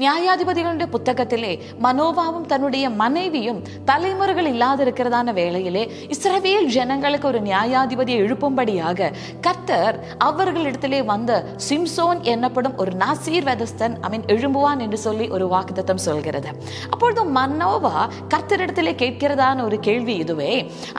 நியாயாதிபதிகளுடைய புத்தகத்திலே மனோவாவும் தன்னுடைய மனைவியும் தலைமுறைகள் இல்லாதிருக்கிறதான வேளையிலே இஸ்ரவேல் ஜனங்களுக்கு ஒரு நியாயாதிபதியை எழுப்பும்படியாக கர்த்தர் அவர்களிடத்திலே வந்த சிம்சோன் என்னப்படும் ஒரு நாசீர் வேதஸ்தன் அவன் எழும்புவான் என்று சொல்லி ஒரு வாக்குத்தத்தம் சொல்கிறது. அப்பொழுது மனோவா கர்த்தரிடத்திலே கேட்கிறதான ஒரு கேள்வி இதுவே,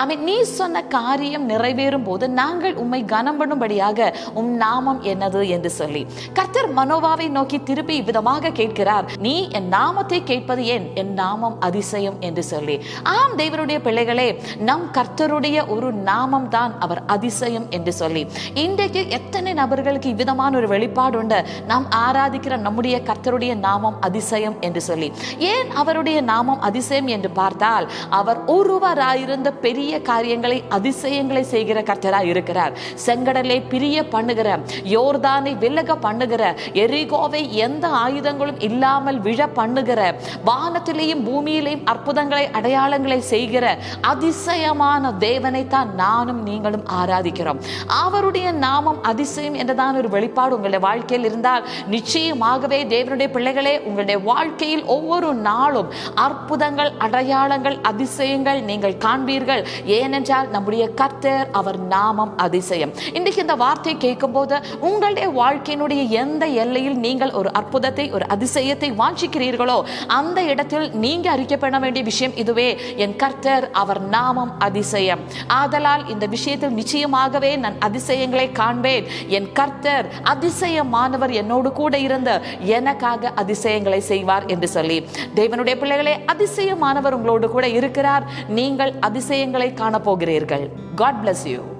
அவன் நீ சொன்ன காரியம் நிறைவேறும் போது நாங்கள் உம்மை கனம் பண்ணும்படியாக உம் நாமம் என்னது என்று சொல்லி கர்த்தர் மனோவாவை நோக்கி திருப்பி விதமாக கேட்கிறார், நீ என் நாமத்தை கேட்பது ஏன்? என் நாமம் அதிசயம் என்று சொல்லி. ஆம் தேவனுடைய பிள்ளைகளே, நம் கர்த்தருடைய ஒரு நாமம் தான் அவர் அதிசயம் என்று சொல்லி. இன்றைக்கு எத்தனை நபர்களுக்கு இவ்விதமான ஒரு வெளிப்பாடு உண்டு, நாம் ஆராதிக்கிற நம்முடைய கர்த்தருடைய நாமம் அதிசயம் என்று சொல்லி. ஏன் அவருடைய நாமம் அதிசயம் என்று பார்த்தால், அவர் ஒருவராயிருந்த பெரிய காரியங்களை அதிசயங்களை செய்கிற கர்த்தராய் இருக்கிறார். செங்கடலை பிரிய பண்ணுகிற, யோர்தானை விலக பண்ணுகிற, எரிகோவை எந்த ஆயுதங்களும் இல்லாமல் விழ பண்ணுகிற, வானத்திலேயும் பூமியிலேயும் அற்புதங்களை அடையாளங்களை செய்கிற அதிசயமான தேவனை தான் நானும் நீங்களும் ஆராதிக்கிறோம். அவருடைய நாமம் அதிசயம் என்றதான ஒரு வெளிப்பாடு உங்களுடைய வாழ்க்கையில் இருந்தால் நிச்சயமாகவே தேவனுடைய பிள்ளைகளே, உங்களுடைய வாழ்க்கையில் ஒவ்வொரு நாளும் அற்புதங்கள் அடையாளங்கள் அதிசயங்கள் நீங்கள் காண்பீர்கள். ஏனென்றால் நம்முடைய கர்த்தர் அவர் நாமம் அதிசயம். இன்றைக்கு இந்த வார்த்தை கேட்கும் போது உங்களுடைய வாழ்க்கையினுடைய எந்த எல்லையில் நீங்கள் ஒரு அற்புதத்தை ஒரு அதிசயத்தை வாஞ்சிக்கிறீர்களோ அந்த இடத்தில் நீங்க அறிக்கப்பட வேண்டிய விஷயம் இதுவே, என் கர்த்தர் அவர் நாமம் அதிசயம். ஆதலால் இந்த விஷயத்தில் நிச்சயமாகவே நான் அதிசயங்களை காண்பேன். என் கர்த்தர் அதிசயமானவர், என்னோடு கூட இருந்து எனக்காக அதிசயங்களை செய்வார் என்று சொல்லி. தேவனுடைய பிள்ளைகளே, அதிசயமானவர் உங்களோடு கூட இருக்கிறார். நீங்கள் அதிசயங்களை காண போகிறீர்கள். God bless you.